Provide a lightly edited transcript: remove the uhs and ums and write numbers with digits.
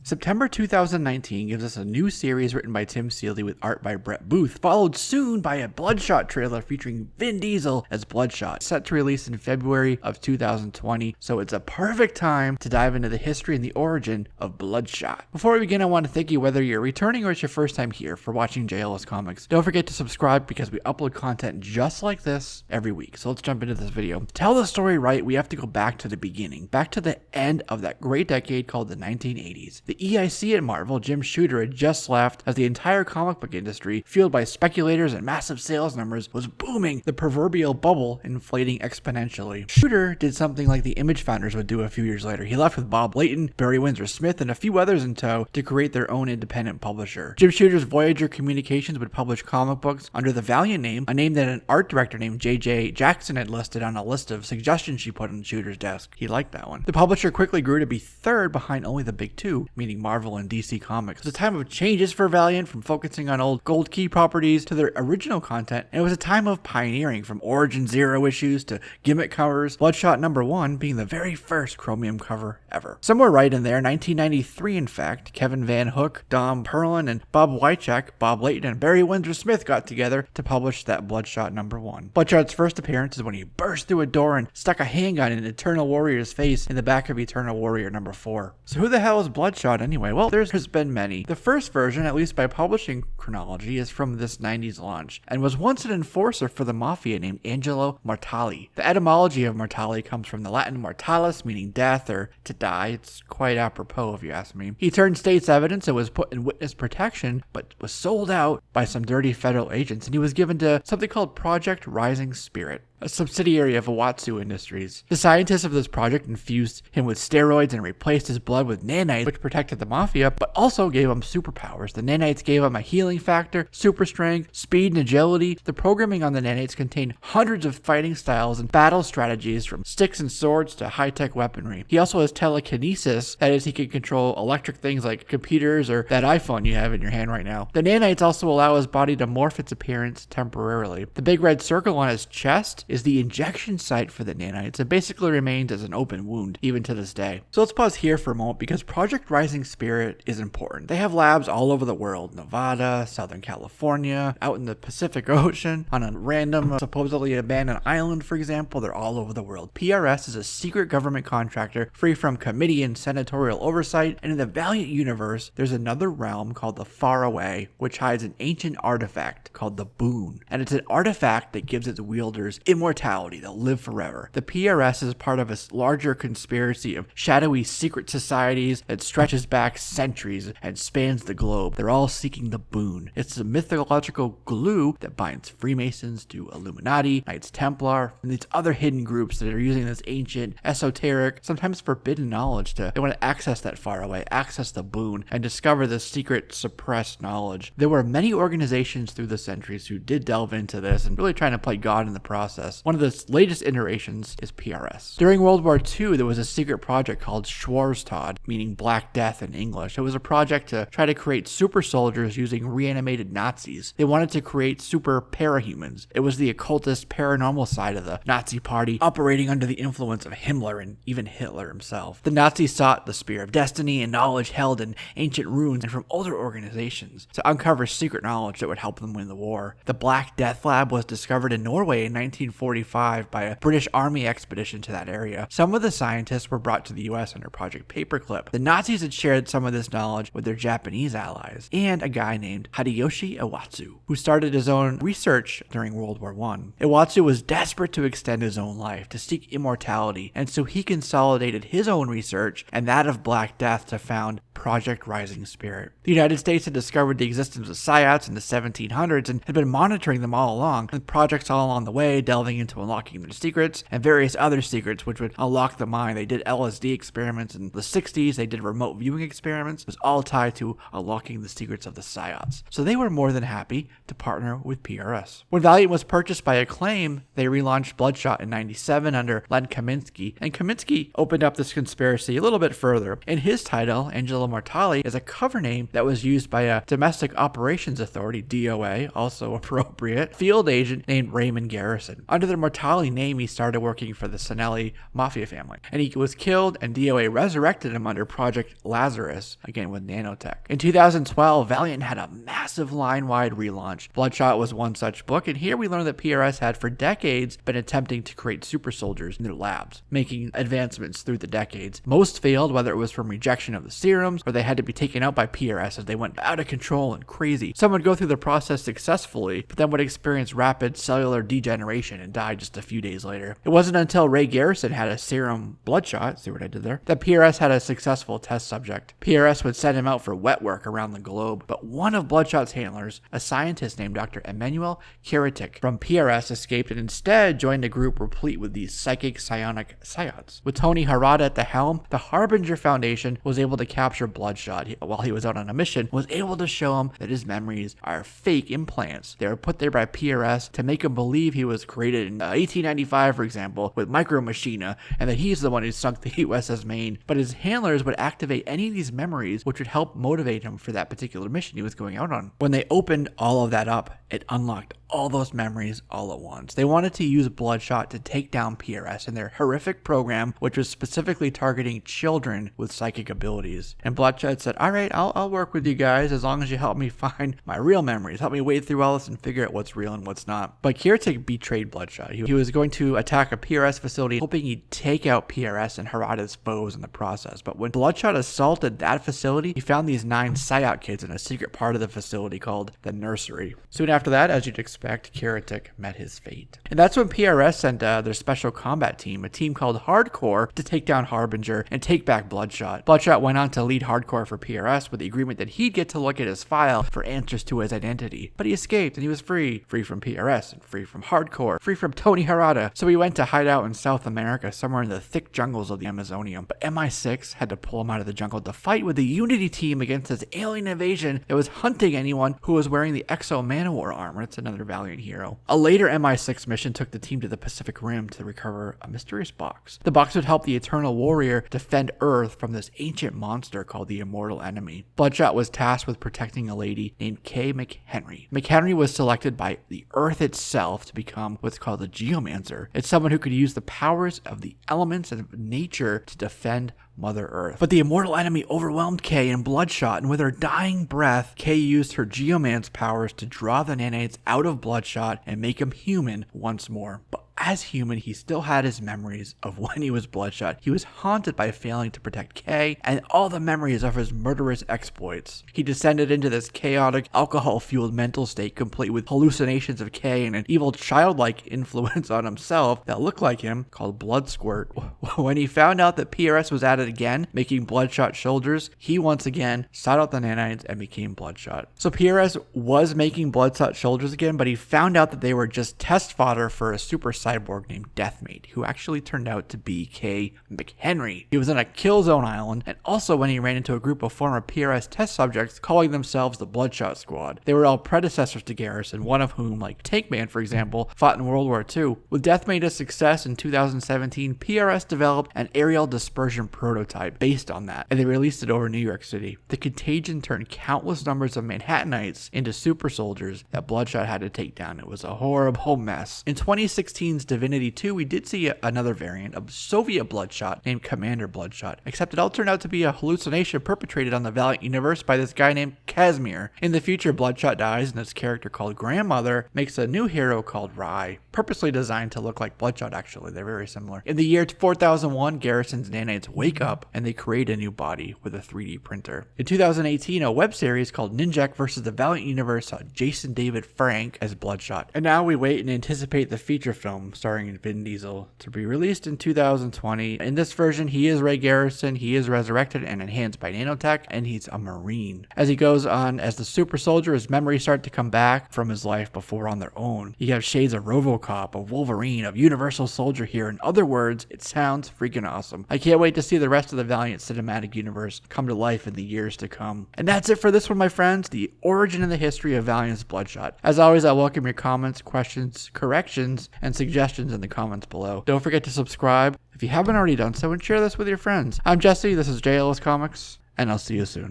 September 2019 gives us a new series written by Tim Seeley with art by Brett Booth, followed soon by a Bloodshot trailer featuring Vin Diesel as Bloodshot, set to release in February of 2020, so it's a perfect time to dive into the history and the origin of Bloodshot. Before we begin, I want to thank you whether you're returning or it's your first time here for watching JLS Comics. Don't forget to subscribe because we upload content just like this every week. So let's jump into this video. To tell the story right, we have to go back to the beginning, back to the end of that great decade called the 1980s. The EIC at Marvel, Jim Shooter, had just left as the entire comic book industry, fueled by speculators and massive sales numbers, was booming, the proverbial bubble inflating exponentially. Shooter did something like the Image founders would do a few years later. He left with Bob Layton, Barry Windsor Smith, and a few others in tow to create their own independent publisher. Jim Shooter's Voyager Communications would publish comic books under the Valiant name, a name that an art director named J.J. Jackson had listed on a list of suggestions she put on Shooter's desk. He liked that one. The publisher quickly grew to be third behind only the big two, meaning Marvel and DC Comics. It was a time of changes for Valiant, from focusing on old Gold Key properties to their original content, and it was a time of pioneering, from Origin Zero issues to gimmick covers, Bloodshot #1 being the very first chromium cover ever. Somewhere right in there, 1993 in fact, Kevin Van Hook, Dom Perlin, and Bob Wycheck, Bob Layton, and Barry Windsor Smith got together to publish that Bloodshot #1. Bloodshot's first appearance is when he burst through a door and stuck a handgun in Eternal Warrior's face in the back of Eternal Warrior #4. So who the hell is Bloodshot anyway? Well, there's been many. The first version, at least by publishing chronology, is from this 90s launch, and was once an enforcer for the Mafia named Angelo Marta Lee. The etymology of Marta Lee comes from the Latin mortalis, meaning death or to die. It's quite apropos if you ask me. He turned state's evidence and was put in witness protection, but was sold out by some dirty federal agents, and he was given to something called Project Rising Spirit, a subsidiary of Awatsu Industries. The scientists of this project infused him with steroids and replaced his blood with nanites, which protected the Mafia, but also gave him superpowers. The nanites gave him a healing factor, super strength, speed, and agility. The programming on the nanites contained hundreds of fighting styles and battle strategies, from sticks and swords to high-tech weaponry. He also has telekinesis, that is, he can control electric things like computers or that iPhone you have in your hand right now. The nanites also allow his body to morph its appearance temporarily. The big red circle on his chest is the injection site for the nanites. It basically remains as an open wound even to this day. So let's pause here for a moment because Project Rising Spirit is important. They have labs all over the world: Nevada, Southern California, out in the Pacific Ocean, on a random, supposedly abandoned island, for example. They're all over the world. PRS is a secret government contractor free from committee and senatorial oversight, and in the Valiant universe, there's another realm called the Far Away, which hides an ancient artifact called the Boon, and it's an artifact that gives its wielders immortality. They'll live forever. The PRS is part of a larger conspiracy of shadowy secret societies that stretches back centuries and spans the globe. They're all seeking the Boon. It's a mythological glue that binds Freemasons to Illuminati, Knights Templar, and these other hidden groups that are using this ancient, esoteric, sometimes forbidden knowledge they want to access that Far Away, access the Boon, and discover this secret, suppressed knowledge. There were many organizations through the centuries who did delve into this and really trying to play God in the process. One of the latest iterations is PRS. During World War II, there was a secret project called Schwarztod, meaning Black Death in English. It was a project to try to create super soldiers using reanimated Nazis. They wanted to create super parahumans. It was the occultist, paranormal side of the Nazi party, operating under the influence of Himmler and even Hitler himself. The Nazis sought the Spear of Destiny and knowledge held in ancient ruins and from older organizations to uncover secret knowledge that would help them win the war. The Black Death Lab was discovered in Norway in 1945 by a British Army expedition to that area. Some of the scientists were brought to the US under Project Paperclip. The Nazis had shared some of this knowledge with their Japanese allies, and a guy named Hideyoshi Iwatsu, who started his own research during World War I. Iwatsu was desperate to extend his own life, to seek immortality, and so he consolidated his own research and that of Black Death to found Project Rising Spirit. The United States had discovered the existence of psiots in the 1700s and had been monitoring them all along, with projects all along the way delving into unlocking their secrets and various other secrets which would unlock the mind. They did LSD experiments in the 60s, they did remote viewing experiments. It was all tied to unlocking the secrets of the psiots. So they were more than happy to partner with PRS. When Valiant was purchased by Acclaim, they relaunched Bloodshot in 97 under Len Kaminsky, and Kaminsky opened up this conspiracy a little bit further. In his title, Angelo Marta Lee is a cover name that was used by a Domestic Operations Authority, DOA, also appropriate, field agent named Raymond Garrison. Under the Marta Lee name, he started working for the Sinelli mafia family, and he was killed, and DOA resurrected him under Project Lazarus, again with nanotech. In 2012, Valiant had a massive line-wide relaunch. Bloodshot was one such book, and here we learned that PRS had for decades been attempting to create super soldiers in their labs, making advancements through the decades. Most failed, whether it was from rejection of the serums or they had to be taken out by PRS as they went out of control and crazy. Some would go through the process successfully, but then would experience rapid cellular degeneration and die just a few days later. It wasn't until Ray Garrison had a serum Bloodshot, see what I did there, that PRS had a successful test subject. PRS would send him out for wet work around the globe, but one of Bloodshot's handlers, a scientist named Dr. Emmanuel Kiritic from PRS, escaped and instead joined a group replete with these psychic psionic psyots. With Tony Harada at the helm, the Harbinger Foundation was able to capture Bloodshot while he was out on a mission, was able to show him that his memories are fake implants. They were put there by PRS to make him believe he was created in 1895, for example, with Micro Machina, and that he's the one who sunk the USS Maine. But his handlers would activate any of these memories, which would help motivate him for that particular mission he was going out on. When they opened all of that up, it unlocked all those memories all at once. They wanted to use Bloodshot to take down PRS in their horrific program, which was specifically targeting children with psychic abilities. And Bloodshot said, all right, I'll work with you guys as long as you help me find my real memories. Help me wade through all this and figure out what's real and what's not. But Kiritic betrayed Bloodshot. He was going to attack a PRS facility, hoping he'd take out PRS and Harada's foes in the process. But when Bloodshot assaulted that facility, he found these 9 psyop kids in a secret part of the facility called the nursery. Soon after that, as you'd expect, Kiritic met his fate. And that's when PRS sent their special combat team, a team called Hardcore, to take down Harbinger and take back Bloodshot. Bloodshot went on to lead Hardcore for PRS with the agreement that he'd get to look at his file for answers to his identity. But he escaped and he was free. Free from PRS and free from Hardcore. Free from Tony Harada. So he went to hide out in South America, somewhere in the thick jungles of the Amazonian. But MI6 had to pull him out of the jungle to fight with the Unity team against this alien invasion that was hunting anyone who was wearing the Exo Manowar armor. It's another Valiant hero. A later MI6 mission took the team to the Pacific Rim to recover a mysterious box. The box would help the Eternal Warrior defend Earth from this ancient monster called the Immortal Enemy. Bloodshot was tasked with protecting a lady named Kay McHenry. McHenry was selected by the Earth itself to become what's called a Geomancer. It's someone who could use the powers of the elements and of nature to defend Mother Earth. But the Immortal Enemy overwhelmed Kay and Bloodshot, and with her dying breath, Kay used her Geomance powers to draw the nanites out of Bloodshot and make him human once more. But as human, he still had his memories of when he was Bloodshot. He was haunted by failing to protect Kay and all the memories of his murderous exploits. He descended into this chaotic, alcohol-fueled mental state, complete with hallucinations of Kay and an evil childlike influence on himself that looked like him, called Blood Squirt. When he found out that PRS was at it again, making Bloodshot shoulders, he once again sought out the nanites and became Bloodshot. So PRS was making Bloodshot shoulders again, but he found out that they were just test fodder for a super cyborg named Deathmate, who actually turned out to be Kay McHenry. He was on a kill zone island, and also when he ran into a group of former PRS test subjects calling themselves the Bloodshot Squad. They were all predecessors to Garrison, one of whom, like Tankman for example, fought in World War II. With Deathmate a success in 2017, PRS developed an aerial dispersion prototype based on that, and they released it over New York City. The contagion turned countless numbers of Manhattanites into super soldiers that Bloodshot had to take down. It was a horrible mess. In 2016's Divinity 2, we did see another variant of Soviet Bloodshot named Commander Bloodshot, except it all turned out to be a hallucination perpetrated on the Valiant universe by this guy named Casimir. In the future, Bloodshot dies, and this character called Grandmother makes a new hero called Rye, purposely designed to look like Bloodshot. Actually, they're very similar. In the year 4001, Garrison's nanites wake up and they create a new body with a 3D printer. In 2018, a web series called Ninjak vs. the Valiant Universe saw Jason David Frank as Bloodshot. And now we wait and anticipate the feature film starring Vin Diesel to be released in 2020. In this version, he is Ray Garrison, he is resurrected and enhanced by nanotech, and he's a Marine. As he goes on as the super soldier, his memories start to come back from his life before on their own. You have shades of RoboCop, of Wolverine, of Universal Soldier here. In other words, it sounds freaking awesome. I can't wait to see the rest of the Valiant cinematic universe come to life in the years to come. And that's it for this one, my friends, the origin and the history of Valiant's Bloodshot. As always, I welcome your comments, questions, corrections, and suggestions in the comments below. Don't forget to subscribe if you haven't already done so, and share this with your friends. I'm Jesse, this is JLS Comics, and I'll see you soon.